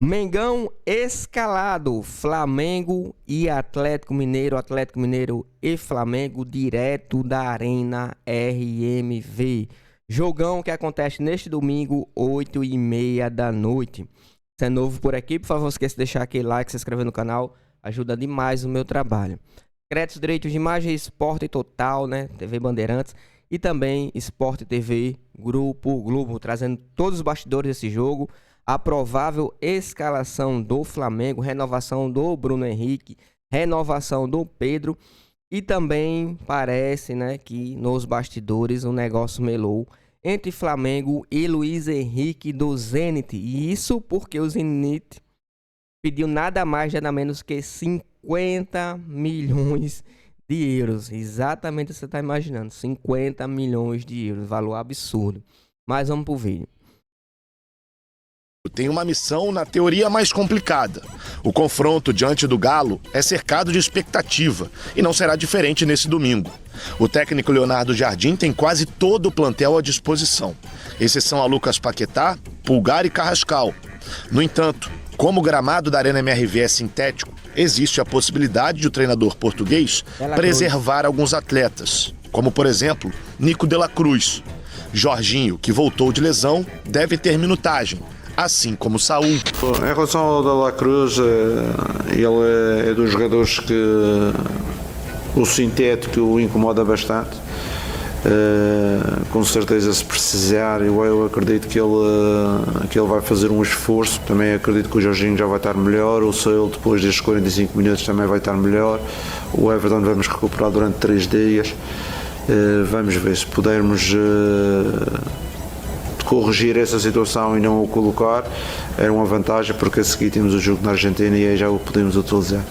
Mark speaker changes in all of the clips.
Speaker 1: Mengão escalado, Flamengo e Atlético Mineiro e Flamengo direto da Arena RMV. Jogão que acontece neste domingo, 8h30 da noite. Se é novo por aqui, por favor, não esqueça de deixar aquele like, se inscrever no canal, ajuda demais o meu trabalho. Créditos, direitos de imagem, Esporte Total, né? TV Bandeirantes e também Esporte TV, Grupo Globo, trazendo todos os bastidores desse jogo. A provável escalação do Flamengo, renovação do Bruno Henrique, renovação do Pedro e também parece, né, que nos bastidores o negócio melou entre Flamengo e Luiz Henrique do Zenit. E isso porque o Zenit pediu nada mais, nada menos que 50 milhões de euros. Exatamente o que você está imaginando, 50 milhões de euros, valor absurdo. Mas vamos pro vídeo.
Speaker 2: Tem uma missão na teoria mais complicada. O confronto diante do Galo é cercado de expectativa e não será diferente nesse domingo. O técnico Leonardo Jardim tem quase todo o plantel à disposição, exceção a Lucas Paquetá, Pulgar e Carrascal. No entanto, como o gramado da Arena MRV é sintético, existe a possibilidade de o treinador português preservar alguns atletas, como por exemplo, Nico de la Cruz. Jorginho, que voltou de lesão, deve ter minutagem, assim como Saúl.
Speaker 3: Em relação ao de la Cruz, ele é dos jogadores que o sintético o incomoda bastante. Com certeza, se precisar, eu acredito que ele vai fazer um esforço. Também acredito que o Jorginho já vai estar melhor, o Saúl depois destes 45 minutos também vai estar melhor. O Everton vamos recuperar durante 3 dias. Vamos ver se pudermos corrigir essa situação e não o colocar, era uma vantagem, porque a seguir temos o jogo na Argentina e aí já o podemos utilizar.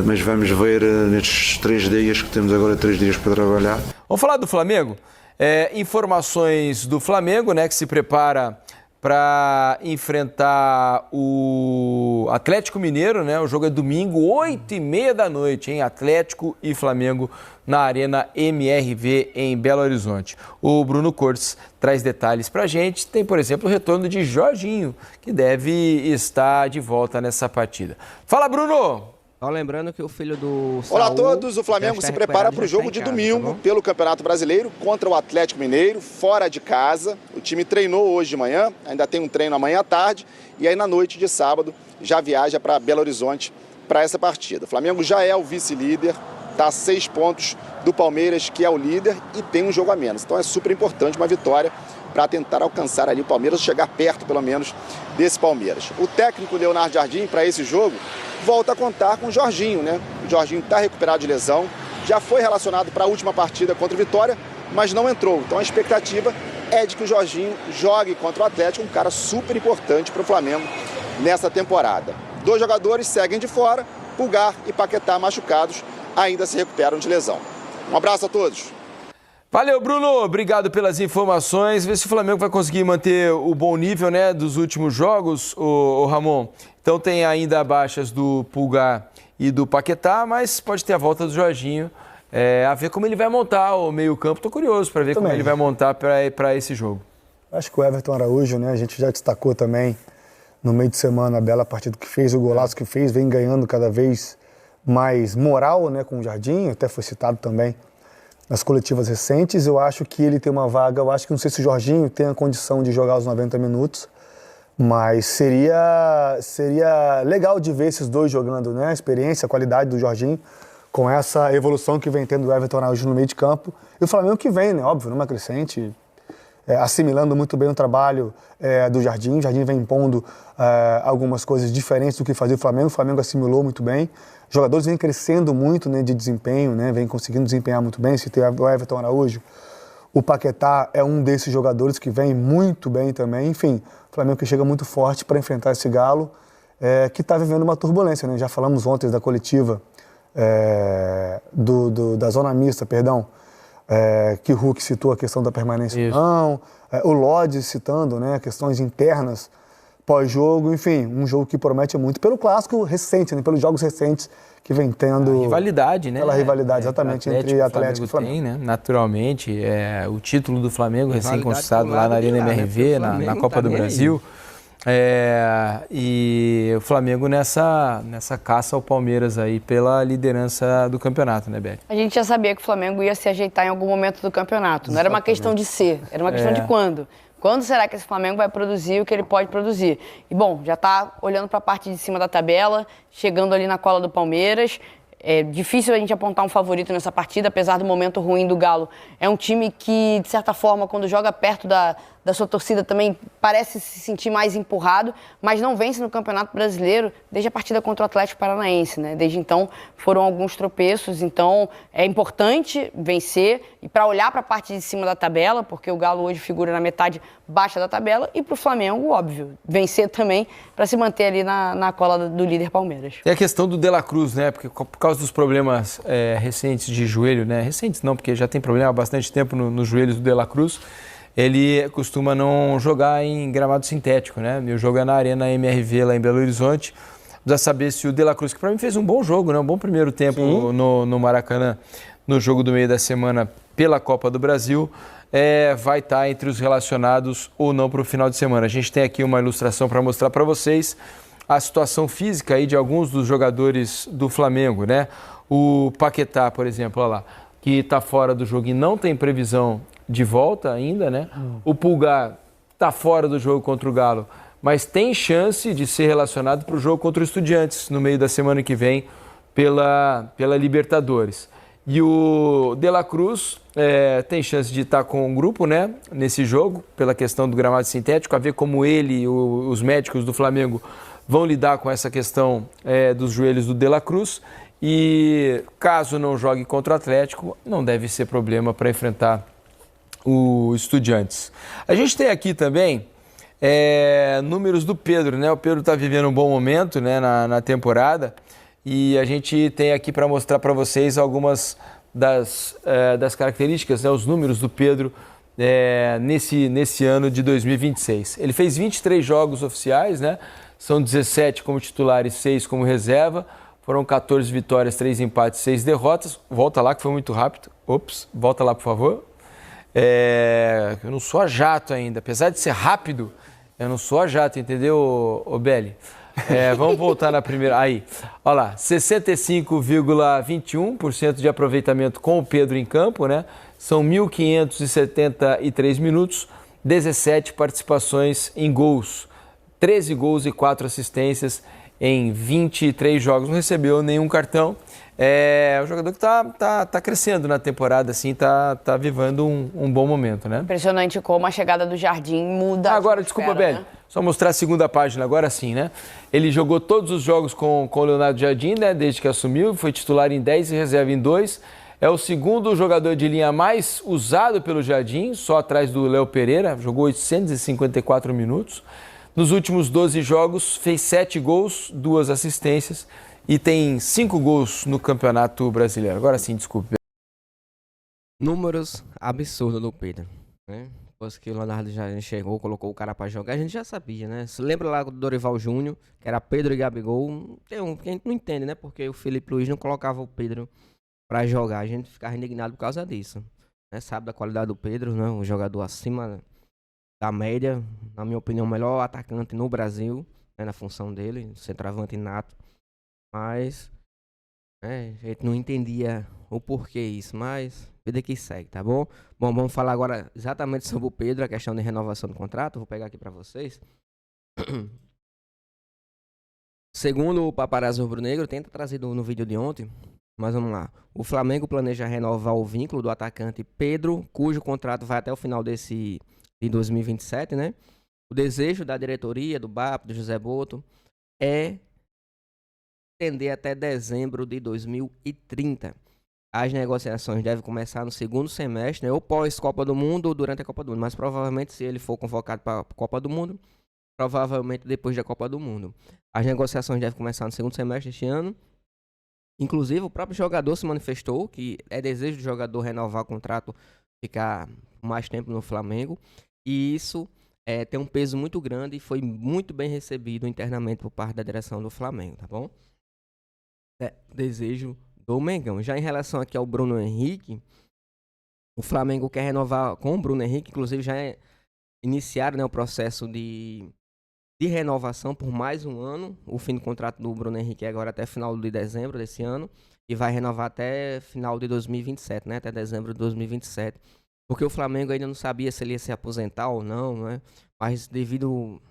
Speaker 3: Mas vamos ver nestes 3 dias, que temos agora 3 dias para trabalhar.
Speaker 4: Vamos falar do Flamengo? Informações do Flamengo, né, que se prepara para enfrentar o Atlético Mineiro, né? O jogo é domingo, 8h30 da noite, hein? Atlético e Flamengo na Arena MRV em Belo Horizonte. O Bruno Cortes traz detalhes para a gente. Tem, por exemplo, o retorno de Jorginho, que deve estar de volta nessa partida. Fala, Bruno!
Speaker 1: Só lembrando que o filho do Saúl...
Speaker 5: Olá a todos, o Flamengo se prepara para o jogo de domingo pelo Campeonato Brasileiro contra o Atlético Mineiro, fora de casa. O time treinou hoje de manhã, ainda tem um treino amanhã à tarde, e aí na noite de sábado já viaja para Belo Horizonte para essa partida. O Flamengo já é o vice-líder, está a 6 pontos do Palmeiras, que é o líder, e tem um jogo a menos. Então é super importante uma vitória para tentar alcançar ali o Palmeiras, chegar perto pelo menos desse Palmeiras. O técnico Leonardo Jardim, para esse jogo, volta a contar com o Jorginho, né? O Jorginho está recuperado de lesão, já foi relacionado para a última partida contra o Vitória, mas não entrou. Então a expectativa é de que o Jorginho jogue contra o Atlético, um cara super importante para o Flamengo nessa temporada. 2 jogadores seguem de fora, Pulgar e Paquetá machucados, ainda se recuperam de lesão. Um abraço a todos.
Speaker 4: Valeu, Bruno. Obrigado pelas informações. Vê se o Flamengo vai conseguir manter o bom nível, né, dos últimos jogos, o Ramon. Então tem ainda baixas do Pulgar e do Paquetá, mas pode ter a volta do Jorginho. A ver como ele vai montar o meio-campo. Estou curioso para ver como ele vai montar para esse jogo.
Speaker 6: Acho que o Everton Araújo, né, a gente já destacou também no meio de semana a bela partida que fez, o golaço que fez, vem ganhando cada vez mais moral, né, com o Jardim, até foi citado também nas coletivas recentes. Eu acho que ele tem uma vaga, eu acho que não sei se o Jorginho tem a condição de jogar os 90 minutos, mas seria legal de ver esses dois jogando, né? A experiência, a qualidade do Jorginho, com essa evolução que vem tendo o Everton Araújo no meio de campo. E o Flamengo que vem, né? Óbvio, numa crescente, assimilando muito bem o trabalho do Jardim. O Jardim vem impondo algumas coisas diferentes do que fazia o Flamengo assimilou muito bem. Os jogadores vêm crescendo muito, né, de desempenho, né, vêm conseguindo desempenhar muito bem. Se tem o Everton Araújo, o Paquetá é um desses jogadores que vem muito bem também. Enfim, o Flamengo que chega muito forte para enfrentar esse Galo, que está vivendo uma turbulência, né? Já falamos ontem da coletiva da zona mista, perdão, que o Hulk citou a questão da permanência não, o Lodge citando, né, questões internas pós-jogo, enfim, um jogo que promete muito pelo clássico recente, né, pelos jogos recentes que vem tendo...
Speaker 4: A rivalidade, né?
Speaker 6: Pela rivalidade, exatamente, entre Atlético e Flamengo.
Speaker 4: Tem, né? Naturalmente, o título do Flamengo recém-conquistado lá na Arena MRV, na Copa do Brasil. E o Flamengo nessa caça ao Palmeiras aí pela liderança do campeonato, né, Beli?
Speaker 7: A gente já sabia que o Flamengo ia se ajeitar em algum momento do campeonato. Não era uma questão de ser, era uma questão de quando. Quando será que esse Flamengo vai produzir o que ele pode produzir? E, bom, já está olhando para a parte de cima da tabela, chegando ali na cola do Palmeiras. É difícil a gente apontar um favorito nessa partida, apesar do momento ruim do Galo. É um time que, de certa forma, quando joga perto da sua torcida, também parece se sentir mais empurrado, mas não vence no Campeonato Brasileiro desde a partida contra o Atlético Paranaense, né? Desde então foram alguns tropeços, então é importante vencer e para olhar para a parte de cima da tabela, porque o Galo hoje figura na metade baixa da tabela, e para o Flamengo, óbvio, vencer também para se manter ali na cola do líder Palmeiras.
Speaker 4: É a questão do De La Cruz, né? Porque por causa dos problemas recentes de joelho, né? Recentes não, porque já tem problema há bastante tempo nos joelhos do De La Cruz. Ele costuma não jogar em gramado sintético, né? Meu jogo é na Arena MRV lá em Belo Horizonte. Precisa saber se o De La Cruz, que para mim fez um bom jogo, né? Um bom primeiro tempo no Maracanã, no jogo do meio da semana pela Copa do Brasil, vai estar entre os relacionados ou não para o final de semana. A gente tem aqui uma ilustração para mostrar para vocês a situação física aí de alguns dos jogadores do Flamengo, né? O Paquetá, por exemplo, olha lá, que está fora do jogo e não tem previsão de volta ainda, né? O Pulgar está fora do jogo contra o Galo, mas tem chance de ser relacionado para o jogo contra o Estudiantes no meio da semana que vem pela Libertadores. E o De La Cruz tem chance de estar com o grupo, né, nesse jogo, pela questão do gramado sintético, a ver como ele e os médicos do Flamengo vão lidar com essa questão dos joelhos do De La Cruz. E caso não jogue contra o Atlético, não deve ser problema para enfrentar o Estudiantes. A gente tem aqui também números do Pedro, né? O Pedro está vivendo um bom momento, né, na temporada, e a gente tem aqui para mostrar para vocês algumas das características, né, os números do Pedro nesse ano de 2026. Ele fez 23 jogos oficiais, né? São 17 como titular e 6 como reserva. Foram 14 vitórias, 3 empates, 6 derrotas. Volta lá que foi muito rápido. Ops, volta lá, por favor. Eu não sou a jato ainda. Apesar de ser rápido, eu não sou a jato, entendeu, Beli? Vamos voltar na primeira. Aí, olha lá, 65,21% de aproveitamento com o Pedro em campo, né? São 1.573 minutos, 17 participações em gols, 13 gols e 4 assistências em 23 jogos. Não recebeu nenhum cartão. É um jogador que tá crescendo na temporada, assim, tá vivendo um bom momento, né?
Speaker 7: Impressionante como a chegada do Jardim muda.
Speaker 4: Agora, desculpa, Beli, né? Só mostrar a segunda página, agora sim, né? Ele jogou todos os jogos com o Leonardo Jardim, né? Desde que assumiu, foi titular em 10 e reserva em 2. É o segundo jogador de linha mais usado pelo Jardim, só atrás do Léo Pereira, jogou 854 minutos. Nos últimos 12 jogos, fez 7 gols, 2 assistências e tem 5 gols no Campeonato Brasileiro. Agora sim, desculpe.
Speaker 1: Números absurdos do Pedro, né? Depois que o Leonardo já chegou, colocou o cara pra jogar, a gente já sabia, né? Você lembra lá do Dorival Júnior, que era Pedro e Gabigol? Tem um que a gente não entende, né? Porque o Felipe Luiz não colocava o Pedro pra jogar. A gente ficava indignado por causa disso, né? Sabe da qualidade do Pedro, né? Um jogador acima da média, na minha opinião, o melhor atacante no Brasil, né? Na função dele, centroavante nato. Mas a gente não entendia o porquê isso, mas vida que segue, tá bom? Bom, vamos falar agora exatamente sobre o Pedro, a questão de renovação do contrato. Vou pegar aqui para vocês. Segundo o Paparazzo Rubro-Negro, tenta trazido no vídeo de ontem, mas vamos lá. O Flamengo planeja renovar o vínculo do atacante Pedro, cujo contrato vai até o final de 2027, né? O desejo da diretoria, do BAP, do José Boto, é estender até dezembro de 2030. As negociações devem começar no segundo semestre, né? Ou pós-Copa do Mundo ou durante a Copa do Mundo. Mas provavelmente, se ele for convocado para a Copa do Mundo, provavelmente depois da Copa do Mundo. As negociações devem começar no segundo semestre deste ano. Inclusive, o próprio jogador se manifestou que é desejo do jogador renovar o contrato, ficar mais tempo no Flamengo. E isso tem um peso muito grande e foi muito bem recebido internamente por parte da direção do Flamengo, tá bom? Desejo do Mengão. Já em relação aqui ao Bruno Henrique, o Flamengo quer renovar com o Bruno Henrique, inclusive já iniciaram, né, o processo de de renovação por mais um ano. O fim do contrato do Bruno Henrique é agora até final de dezembro desse ano. E vai renovar até final de 2027, né? Até dezembro de 2027. Porque o Flamengo ainda não sabia se ele ia se aposentar ou não, né? Mas devido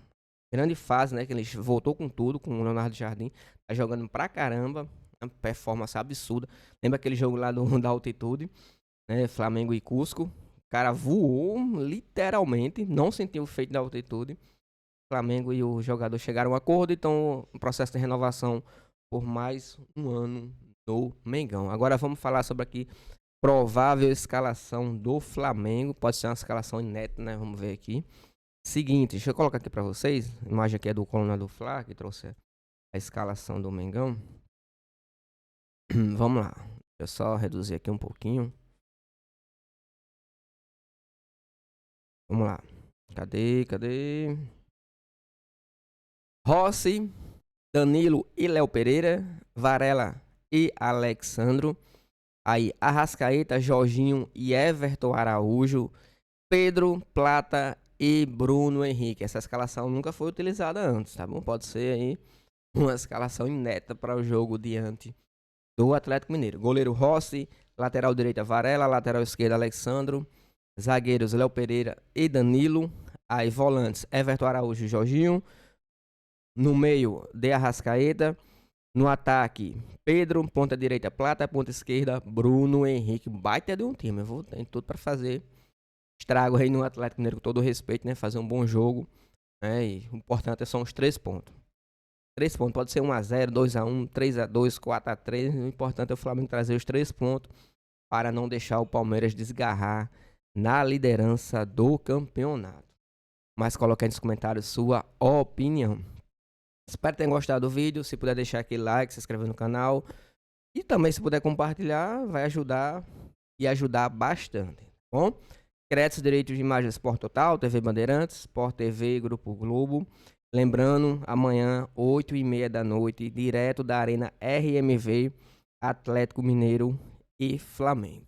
Speaker 1: à grande fase, né? Que ele voltou com tudo, com o Leonardo Jardim. Tá jogando pra caramba. Uma performance absurda. Lembra aquele jogo lá da altitude, né? Flamengo e Cusco. O cara voou, literalmente. Não sentiu o efeito da altitude. O Flamengo e o jogador chegaram a um acordo. Então, o processo de renovação por mais um ano no Mengão. Agora vamos falar sobre aqui provável escalação do Flamengo. Pode ser uma escalação inédita, né? Vamos ver aqui. Seguinte, deixa eu colocar aqui pra vocês. A imagem aqui é do Coluna do Fla, que trouxe a escalação do Mengão. Vamos lá. Deixa eu só reduzir aqui um pouquinho. Vamos lá. Cadê? Rossi, Danilo e Léo Pereira. Varela e Alexandro. Aí, Arrascaeta, Jorginho e Everton Araújo. Pedro, Plata e Bruno Henrique. Essa escalação nunca foi utilizada antes, tá bom? Pode ser aí uma escalação inédita para o jogo diante do Atlético Mineiro. Goleiro Rossi, lateral direita Varela, lateral esquerda Alexandro, zagueiros Léo Pereira e Danilo. Aí, volantes Everton Araújo e Jorginho. No meio, de Arrascaeta. No ataque, Pedro, ponta direita Plata, ponta esquerda Bruno Henrique. Baita de um time, tem tudo para fazer estrago aí no Atlético Mineiro, com todo o respeito, né? Fazer um bom jogo, né? E o importante são os 3 pontos. 3 pontos, pode ser 1-0, 2-1, 3-2, 4-3. O importante é o Flamengo trazer os 3 pontos para não deixar o Palmeiras desgarrar na liderança do campeonato. Mas coloque aí nos comentários sua opinião. Espero que tenham gostado do vídeo. Se puder deixar aquele like, se inscrever no canal. E também se puder compartilhar, vai ajudar e ajudar bastante, tá bom? Créditos direitos de imagem Sport Total, TV Bandeirantes, Sport TV, Grupo Globo. Lembrando, amanhã, 8h30 da noite, direto da Arena RMV, Atlético Mineiro e Flamengo.